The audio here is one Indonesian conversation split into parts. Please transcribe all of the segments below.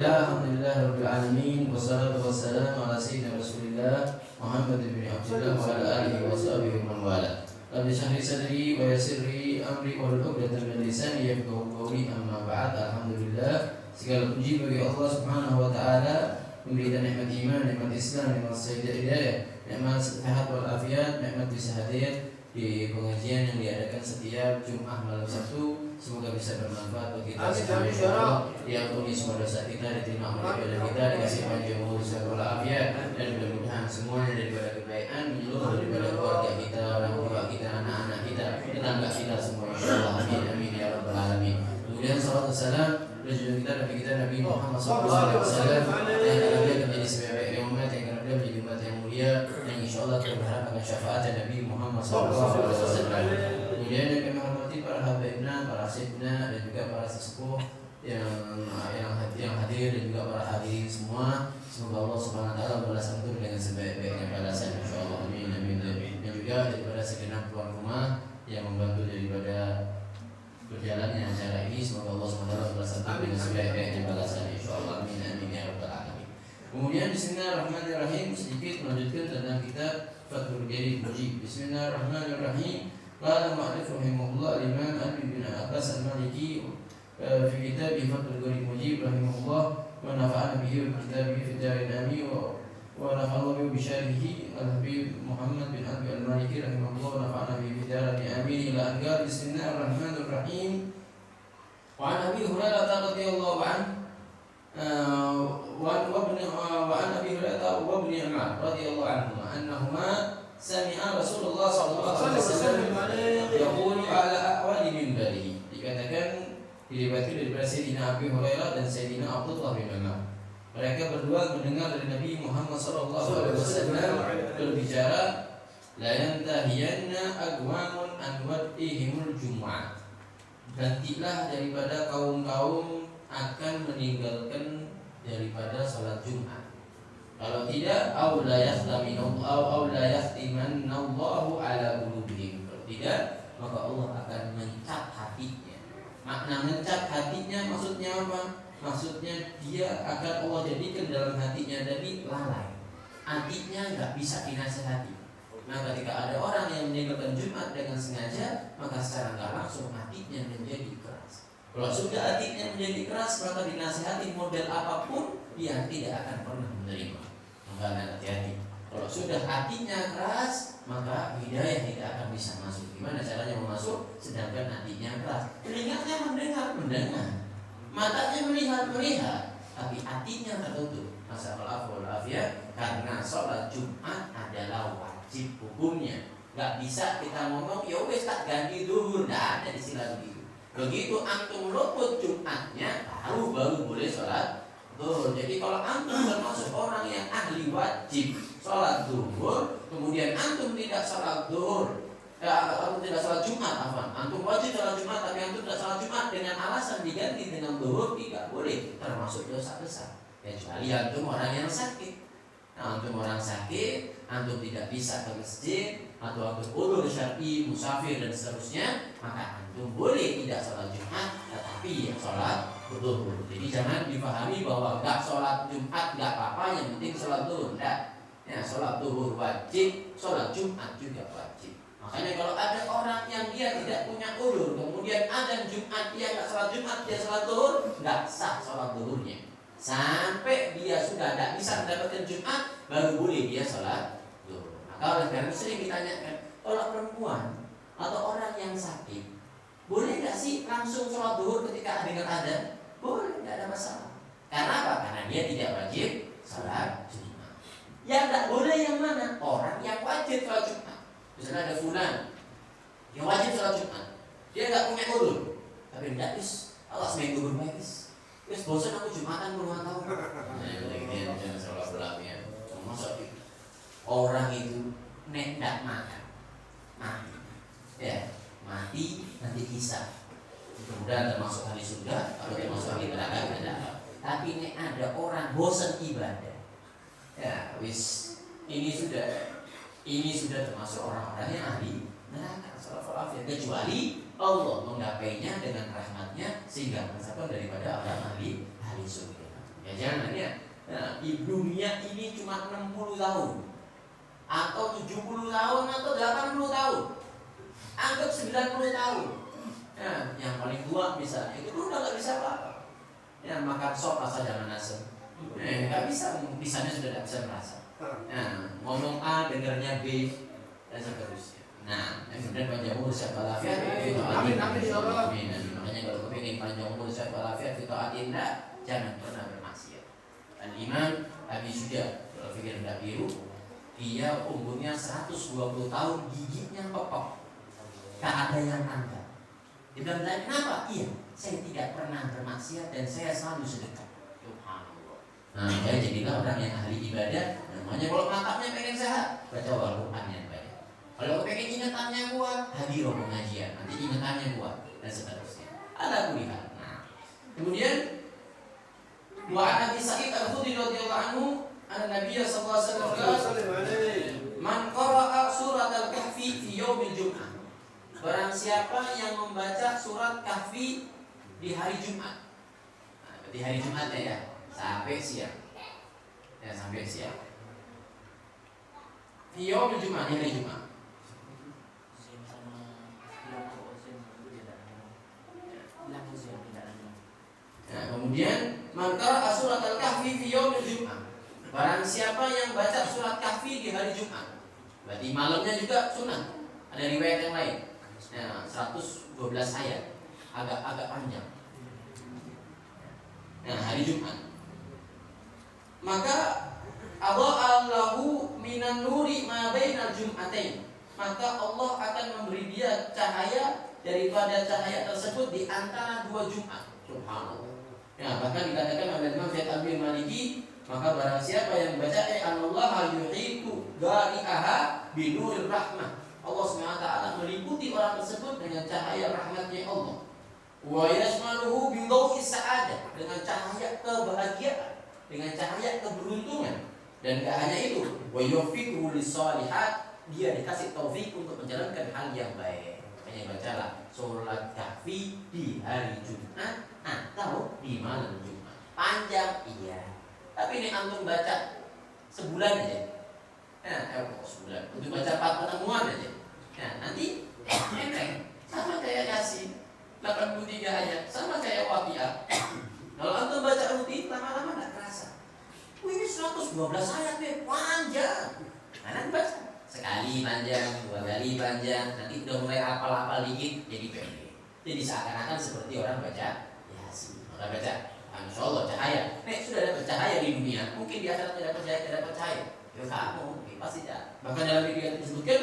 Alhamdulillahirabbil alamin wassalatu wassalamu ala sayyidina Rasulillah Muhammad bin Abdullah wa ala alihi washabihi wa man wala. Rabbi shrah li sadri wa yassir li amri wahlul 'uqdatam min lisani yafqahu qawli. Amma ba'd. Alhamdulillah, segala puji bagi Allah Subhanahu wa taala, memberikan nikmat iman, nikmat Islam, nikmat hidayah, nikmat sehat wal afiat, nikmat bisa hadir di pengajian yang diadakan setiap Jumat malam Sabtu. Semoga bisa bermanfaat bagi kita semua, insyaallah. Diampuni semua dosa kita, diterima amal ibadah kita, dikasih panjang umur, sehat walafiat, dan mudah-mudahan semuanya daripada kebaikan menyeluruh daripada keluarga kita, orang tua kita, anak-anak kita, tetangga kita semua, insyaallah. Amin amin ya rabbal alamin. Kemudian salawat dan salam kepada kita Nabi kita Nabi Muhammad SAW yang akan menjadi sebaik-baiknya umat, yang akan menjadi umat yang mulia, yang insyaallah kita berharap akan syafaat Nabi Muhammad SAW. Kemudian yang kami hormati para habaibna, para asyibna, dan juga para sesepuh yang hadir, dan juga para hadirin semua. Semoga Allah Subhanahu wa taala membalas antum dengan sebaik-baiknya balasan, insyaallah. Amin amin. Dan juga daripada segenap tuan rumah yang membantu daripada berjalannya acara ini, semoga Allah Subhanahu wa taala membalas antum dengan sebaik-baiknya balasan, insyaallah. Amin amin ya rabbal alamin. Kemudian bismillahirrahmanirrahim, sedikit melanjutkan tentang kitab Fathul Ghani Mujib. Bismillahirrahmanirrahim. Qala mu'allif rahimahullah Imam Ali bin Abbas Al-Maliki fi kitab Fathul Ghani Mujib rahimahullah, wa nafa'ana bihi wa kitabihi fi darin amin, wa nafa'ana bihi bi syarihi Al-Habib Muhammad bin Abi Al-Maliki rahimahullah, wa nafa'ana bihi fi darin amin ila an qala bismillahirrahmanirrahim. Wa an Abi Hurairah radhiyallahu anhu wa an Abi Hurairah wa ibn Umar radhiyallahu anhuma annahuma sami'a Rasulullah sallallahu alaihi wasallam yaqulu ala a'wali minbarihi. Dikatakan diriwayatkan dari Sayyidina Abi Hurairah dan Sayyidina Abdullah bin Umar, mereka berdua mendengar dari Nabi Muhammad sallallahu alaihi wasallam berbicara, la yantahiyanna aqwamun an wad'ihimul jum'ah. Gantilah daripada kaum-kaum akan meninggalkan daripada salat Jumat. Kalau tidak, au la yahtimanallahu ala qulubihim. Kalau tidak, maka Allah akan mencat hatinya. Makna mencat hatinya maksudnya apa? Maksudnya dia akan Allah jadikan dalam hatinya jadi lalai. Hatinya enggak bisa dinasihati. Nah, ketika ada orang yang meninggalkan Jumat dengan sengaja, maka secara enggak langsung hatinya menjadi keras. Kalau sudah hatinya menjadi keras, maka dinasihati model apapun dia tidak akan pernah menerima. Maka hati-hati. Kalau sudah hatinya keras, maka hidayah tidak akan bisa masuk. Gimana caranya mau masuk? Sedangkan hatinya keras. Telinganya mendengar, matanya melihat, tapi hatinya tertutup. Masalah walafiat, karena sholat Jumat adalah wajib hukumnya. Gak bisa kita ngomong, ya wes tak ganti duhur, nggak ada istilah begitu. Begitu antum luput Jumatnya, baru boleh sholat duhur. Jadi kalau antum termasuk orang yang ahli wajib sholat duhur, kemudian antum tidak sholat duhur, antum tidak sholat Jumat, antum wajib sholat Jumat tapi antum tidak sholat Jumat dengan alasan diganti dengan duhur, tidak boleh, termasuk dosa besar. Kecuali antum orang yang sakit. Nah, antum orang sakit, antum tidak bisa ke masjid, atau antum udzur syar'i, musafir dan seterusnya, maka antum boleh tidak sholat Jumat, tetapi ya sholat duhur. Jadi jangan dipahami bahwa enggak sholat Jumat enggak apa-apa, yang penting sholat duhur. Enggak. Ya, sholat duhur wajib, sholat Jumat juga wajib. Makanya kalau ada orang yang dia tidak punya udzur, kemudian ada Jumat dia enggak sholat Jumat, dia sholat duhur, enggak sah sholat duhurnya. Sampai dia sudah tidak bisa mendapatkan Jumat, baru boleh dia sholat duhur. Maka oleh karena sering ditanyakan, kalau perempuan atau orang yang sakit, boleh nggak sih langsung sholat duhur ketika dengar adzan? Boleh, nggak ada masalah. Karena apa? Karena dia tidak wajib sholat Jumat. Yang tidak boleh yang mana? Orang yang wajib sholat Jumat. Misalnya ada fulan yang wajib sholat Jumat, dia nggak punya udzur, tapi tidak bis, Allah seminggu berbaik bis. Wes bosan aku Jumatan puluhan tahun. Nah, ini jangan salah belakangnya. Maksud orang itu nek ndak makan, mati. Ya, mati nanti kisah. Mudah termasuk ahli surga, kalau termasuk ahli neraka tidak ada. Tapi nek ada orang bosan ibadah, ya wis ini sudah termasuk orang-orang yang ahli neraka. Kecuali Allah menggapainya dengan rahmatnya sehingga mencapai daripada orang ahli surga. Ya jangan ya. Nah, di dunia ini cuma 60 tahun atau 70 tahun atau 80 tahun. Anggap 90 tahun. Ya, yang paling tua bisa, itu udah nggak bisa apa-apa. Ya, makan sop asal jangan asem. Nggak bisa, bisanya sudah tidak bisa merasa. Nah, ngomong A, dengarnya B, dan seterusnya. Nah, yang kemudian panjang umur sehat walafiat. Amin, amin, ya Allah. Amin. Makanya kalau kepingin panjang umur sehat walafiat, itu adinda, jangan pernah bermaksiat. Al-Imam Abi Syuja, kalau pikir tidak biru, dia umurnya 120 tahun, giginya pepek, tak ada yang anggap. Dia bilang, kenapa? Iya, saya tidak pernah bermaksiat dan saya selalu sedekah. Subhanallah. Nah, makanya jadilah orang yang ahli ibadah. Namanya kalau mantapnya pengen sehat, baca Al-Quran yang banyak. Kalau pengen ingatannya kuat, hadir pengajian, nanti ingatannya kuat dan seterusnya. Ada kulihat. Nah, kemudian wa Nabi Sa'id Al-Khudri radhiyallahu anhu, Nabi sallallahu alaihi wasallam, man qara'a surat Al-Kahfi fi yaumil Jum'ah. Barang siapa yang membaca surat Kahfi di hari Jumat. Nah, di hari Jumat ya, sampai siang. Ya, sampai siang. Fi yaumil Jum'ah, di hari Jumat. Nah, kemudian maka surat Al-Kahfi fi yaumil Jum'ah. Barang siapa yang baca surat Kahfi di hari Jumat. Berarti malamnya juga sunat. Ada riwayat yang lain. Nah, 112 ayat. Agak panjang. Nah, hari Jumat. Maka Allahu minan nuri ma bainal jum'atain. Maka Allah akan memberi dia cahaya daripada cahaya tersebut di antara dua Jumat. Subhanallah. Ya, bahkan dikatakan oleh Imam Syed Abdul Maliki, maka barang siapa yang membaca Allah yuhitu gari'aha binuril rahmah. Allah SWT meliputi orang tersebut dengan cahaya rahmatnya Allah. Wa yashmaluhu bidaw'is sa'adah, dengan cahaya kebahagiaan, dengan cahaya keberuntungan. Dan gak hanya itu, wa yufiqhu lis-shalihat, dia dikasih taufik untuk menjalankan hal yang baik. Makanya bacalah surat Kahfi di hari Jumat atau di malam Jumat. Panjang iya, tapi ini antum baca sebulan aja. Sebulan untuk baca 4 pertemuan aja. Nah, nanti enteng, sama kayak Yasin 83 ayat, sama kayak Waqiah. Kalau antum baca rutin, lama-lama nggak kerasa. Ini 112 ayat nih, panjang. Nah, nanti baca sekali panjang, 2 kali panjang, nanti udah mulai apal-apal dikit, jadi pendek. Jadi seakan-akan seperti orang baca Yasin. Orang baca, Masya Allah cahaya. Sudah dapat cahaya di dunia, mungkin di akhirat tidak dapat cahaya. Ya kamu, pasti tidak. Bahkan dalam video yang disebutkan,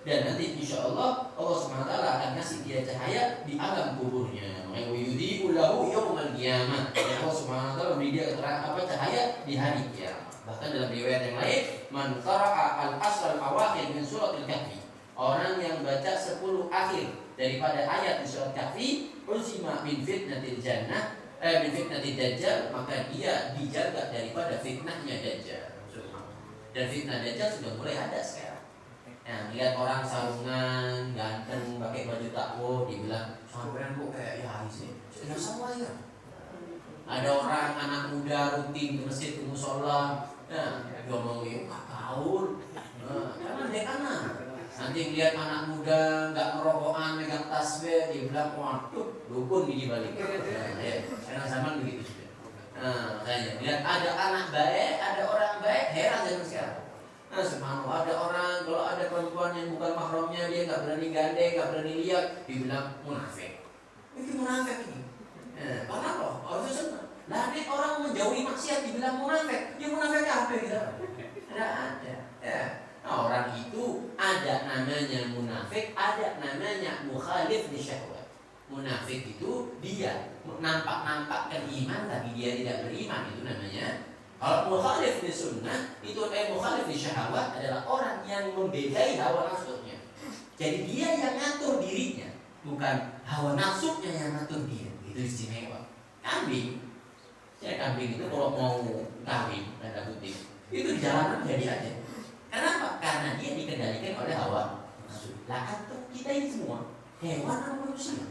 dan nanti insya Allah SWT akan kasih dia cahaya di alam kuburnya. Makanya yudhi'u lahu yawmal qiyamah. Allah SWT memberi dia cahaya di hari kiamat. Bahkan dalam riwayat yang lain, man qara'a al-asr al-awakhir min suratil Kahfi. Orang yang baca 10 akhir daripada ayat di surat Kahfi, usima min fitnatil jannah, min fitnatil dajjal, maka dia dijaga daripada fitnahnya dajjal. Dan fitnah dajjal sudah mulai ada sekarang. Nah, lihat orang sarungan, ganteng, pakai baju takwo, dibilang sampean kok kayak ya sih. Sudah sama ya. Ada orang anak muda rutin ke masjid ke musola, nah, dia mau kaul, karena dia kanan. Nanti lihat anak muda nggak merokokan, megang tasbih, dia bilang waduh, dukun di balik. Karena zaman begitu sudah. Nah, saya lihat ada anak baik, ada orang baik, heran zaman sekarang. Nah, subhanallah, ada orang kalau ada perempuan yang bukan mahramnya, dia nggak berani gandeng, nggak berani lihat, dibilang munafik. Itu munafik ini. Kenapa? Harusnya senang. Lah, ini orang menjauhi maksiat dibilang munafik. Ya munafik apa gitu? Tidak ada. Ya. Nah, orang itu ada namanya munafik, ada namanya mukhalif li syahwat. Munafik itu dia nampak-nampakkan iman tapi dia tidak beriman, itu namanya. Kalau mukhalif li sunnah itu mukhalif li syahwat adalah orang yang membedai hawa nafsunya. Jadi dia yang ngatur dirinya, bukan hawa nafsunya yang ngatur dia. Itu istimewa. Kambing, kambing itu kalau mau kawin tanda kutip itu di jalanan jadi aja. Kenapa? Karena dia dikendalikan oleh hawa nafsu. Lah kan kita ini semua hewan atau manusia?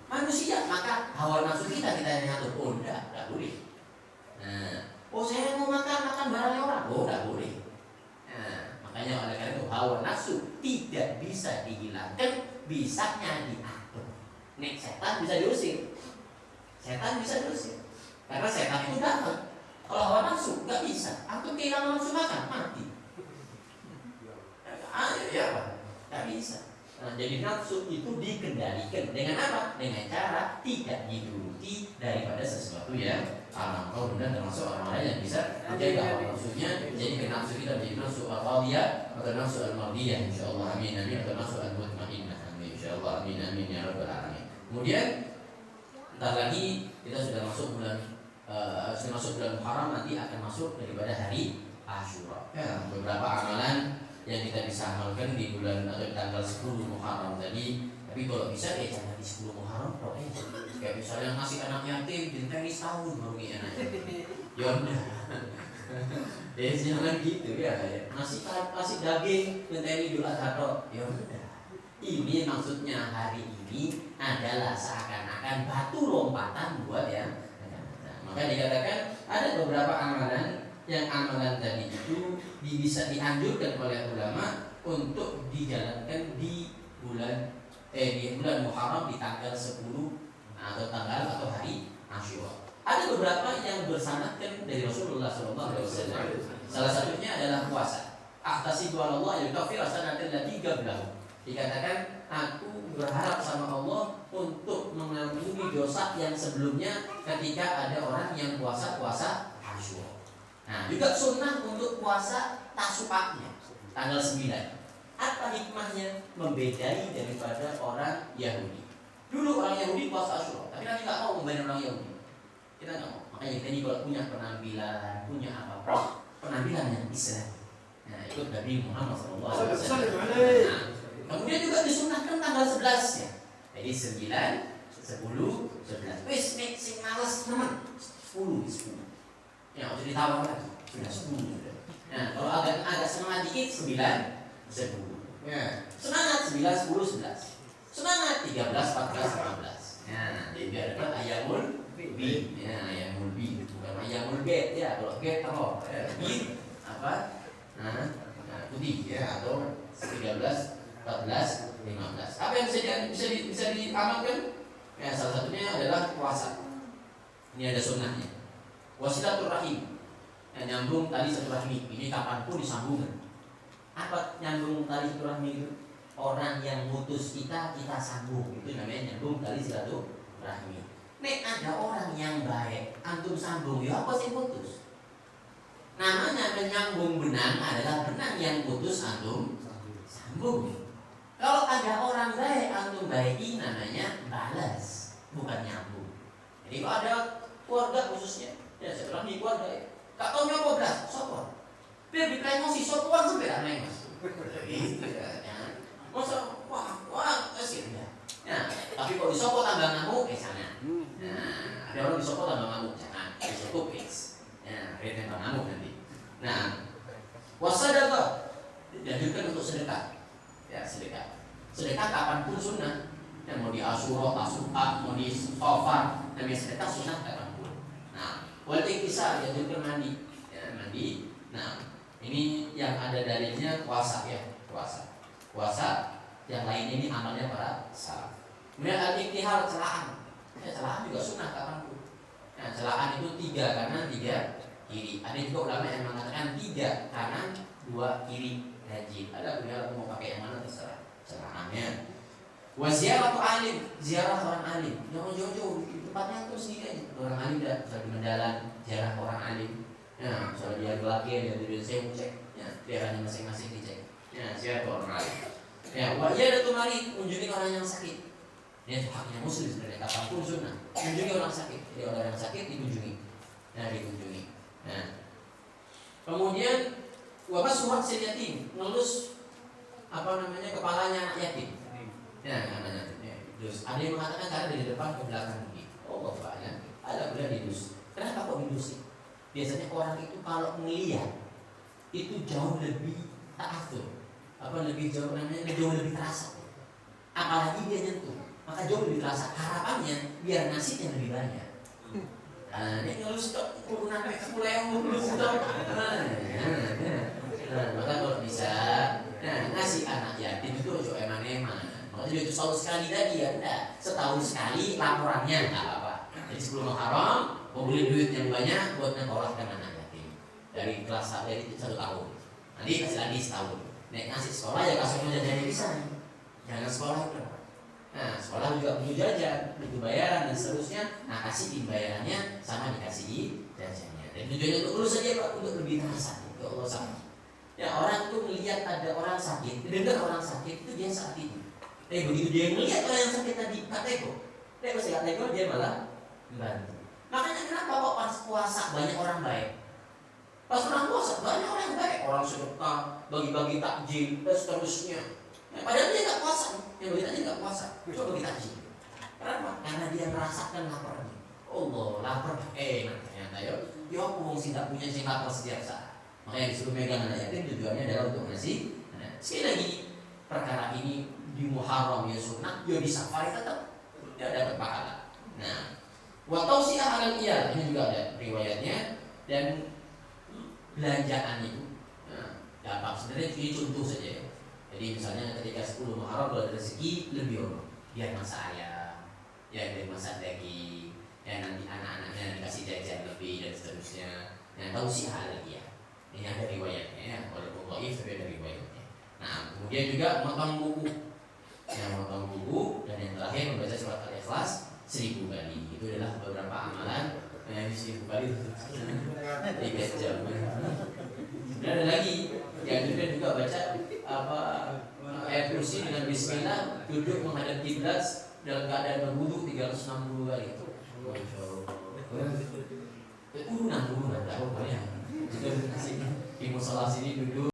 Manusia, maka hawa nafsu kita yang ngatur. Oh enggak boleh. Nah, oh saya mau makan barangnya orang, oh tidak boleh. Nah, makanya oleh karena itu hawa nafsu tidak bisa dihilangkan, bisanya diatur. Nek setan bisa diusir, karena setan itu datang. Kalau hawa nafsu nggak bisa, antum kehilangan nafsu makan mati. Ya apa? Nggak bisa. Nah, jadi nafsu itu dikendalikan dengan apa? Dengan cara tidak dituruti daripada sesuatu yang haram. Kau benar termasuk orang-orang yang bisa menjaga hawa nafsunya, jadi nafsu kita menjadi nafsu al-radiyah atau nafsu al-mardiyah, insyaallah amin amin, atau nafsu al-mutmainnah amin insyaallah amin amin ya rabbal alamin. Kemudian entar lagi kita sudah masuk bulan Muharram, nanti akan masuk daripada hari Asyura. Ya, beberapa amalan yang kita bisa amalkan di bulan atau di tanggal 10 Muharram tadi. Tapi kalau bisa ya jangan di 10 Muharram, kayak misalnya ngasih anak yatim dinteni setahun baru enak. Ya udah. Ya jangan gitu ya. Masih daging dinteni Idul Adha. Ya udah. Ini maksudnya hari ini adalah seakan-akan batu lompatan buat yang maka dikatakan ada beberapa amalan yang amalan tadi itu bisa dianjurkan oleh ulama untuk dijalankan di bulan Muharram di tanggal 10 atau hari Asyura. Ada beberapa yang bersanadkan dari Rasulullah SAW. Salah satunya adalah puasa. Ahtasibu 'ala Allah yukaffir as-sanata allati qablahu. Dikatakan aku berharap sama Allah untuk mengampuni dosa yang sebelumnya ketika ada orang yang puasa Asyura. Nah, juga sunnah untuk puasa Tasuknya tanggal 9. Apa hikmahnya? Membedai daripada orang Yahudi. Dulu orang Yahudi puasa Asyura, tapi nanti nggak mau membayar orang Yahudi. Kita nggak mau. Makanya kita ini kalau punya penampilan, punya apa penampilan yang Islam. Nah, ikut Nabi Muhammad SAW. Nah, kemudian juga disunahkan tanggal 11 ya. Jadi 9, 10, 11. Wis nek sing males teman 10. Ya, harus ditawar lagi. Sudah 10 sudah. Nah, kalau agak semangat dikit 9, 10. Ya. Semangat 9, 10, 11. Semangat 13, 14, 15. Ya, jadi biar dapat ayamul bi. Ya, ayamul bi bukan ayamul bet ya. Kalau bet telur, bi apa? Nah, putih ya, atau 13, 14, 15. Apa yang bisa diamalkan? Ya, salah satunya adalah puasa. Ini ada sunnahnya. Wasilaturrahim. Nyambung tali silaturahmi. Ini kapanpun disambungkan. Apa nyambung tali silaturahmi itu? Orang yang mutus kita sambung. Itu namanya nyambung tali silaturahmi. Nek ada orang yang baik, antum sambung, ya apa sih putus? Namanya menyambung benang adalah benang yang putus antum sambung. Kalau ada orang baik antum baiki, namanya balas, bukan nyambung. Jadi kalau ada keluarga khususnya, ya saya bilang di keluarga ya, tak tahu nyoba belas, sopor. Biar dipromosi soporan sampai aneh mas. Gitu ya. Masa wah kasih ya. Nah, tapi kalau disopor tambah ngamuk, sana. Nah, ada orang disopor tambah ngamuk, jangan. Disopor fix. Ya, rate tambah ngamuk nanti. Nah, wasadaqah dianjurkan untuk sedekah. Ya, sedekah kapanpun sunnah. Yang mau di Asyura, Tasu'a, mau di Safar, namanya sedekah sunnah kapanpun. Nah, wal iktisar dianjurkan mandi. Ya, mandi. Nah, ini yang ada dalilnya puasa ya, puasa. Yang lain ini amalnya para salaf. Kemudian al-iktihar, celaan. Ya, celaan juga sunnah kapanpun. Nah, celaan itu 3 kanan 3 kiri. Ada juga ulama yang mengatakan 3 kanan 2 kiri. Rajin. Ada beliau mau pakai yang mana terserah. Celahannya. Waziarah atau alim, ziarah orang alim. Jangan jauh-jauh di tempatnya terus sendiri aja. Orang alim dah, misalnya di Mendalan, ziarah orang alim. Ya, misalnya dia laki, dia di saya cek. Ya, daerahnya masing-masing dicek. Ya, ziarah orang alim. Ya, wajah ada tuh mari kunjungi orang yang sakit. Ini haknya muslim sebenarnya. Kapanpun sunnah. Kunjungi orang sakit. Jadi orang yang sakit dikunjungi. Nah, dikunjungi. Nah, kemudian wabah surat yatim, ngelus kepalanya anak yatim. Ya, namanya. Terus ada yang mengatakan karena dari depan ke belakang begini. Oh, bapaknya ada boleh didus. Kenapa kok didus? Biasanya orang itu kalau melihat itu jauh lebih ta'athur. Jauh lebih terasa. Apalagi dia nyentuh, maka jauh lebih terasa. Harapannya biar nasibnya lebih banyak. Ini kalau stok menggunakan 10.000 stok. Maka kalau bisa, ngasih anak yatim itu ojo eman-eman. Makanya itu setahun sekali tadi ya, enggak. Setahun sekali laporannya enggak apa-apa. Jadi sebelum Muharram, mau beli duit yang banyak buat nyekolahkan anak yatim dari kelas dari 1 tahun. Nanti kasih lagi setahun. Nek ngasih sekolah ya kasih jajan bisa. Jangan sekolah itu. Nah, sekolah juga butuh jajan, butuh bayaran dan seterusnya. Nah, kasih bayarannya sama dikasih jajannya. Dan tujuannya untuk terus saja Pak, untuk lebih terasa. Itu Allah sama. Ya orang itu melihat ada orang sakit, dengar orang sakit itu dia saat itu. Begitu dia melihat orang yang sakit tadi, tak teko. Pas nggak teko dia malah membantu. Makanya kenapa kok pas puasa banyak orang baik? Pas orang puasa banyak orang yang baik, orang sedekah, bagi-bagi takjil dan seterusnya. Padahal dia nggak puasa, yang bagi takjil nggak puasa, coba bagi takjil. Kenapa? Karena dia merasakan laparnya. Allah lapar, ternyata ya aku mau sih nggak punya sih lapar setiap saat. Makanya disuruh megang anak yatim tujuannya adalah untuk ngasih. Nah, sekali lagi perkara ini di Muharram ya sunnah, ya di Safar tetap dia dapat pahala. Nah, wa tausiah alal iyal ini juga ada riwayatnya dan belanjaan itu. Nah, dapat sebenarnya ini contoh saja ya. Jadi misalnya ketika 10 Muharram kalau ada rezeki lebih orang, biar masak ayam, ya biar masak daging, ya nanti anak-anaknya dikasih jajan lebih dan seterusnya. Nah, tausiah alal iyal. Ini ada riwayatnya ya, walaupun dhaif tapi ada riwayatnya. Nah, kemudian juga motong buku. Yang motong buku dan yang terakhir membaca surat Al-Ikhlas 1000 kali. Itu adalah beberapa amalan yang 1000 kali 3 jam. Dan ada lagi yang juga baca ayat kursi dengan bismillah, duduk menghadap kiblat dalam keadaan berwudu 360 kali. Urunan lah pokoknya. Jadi di musola sini duduk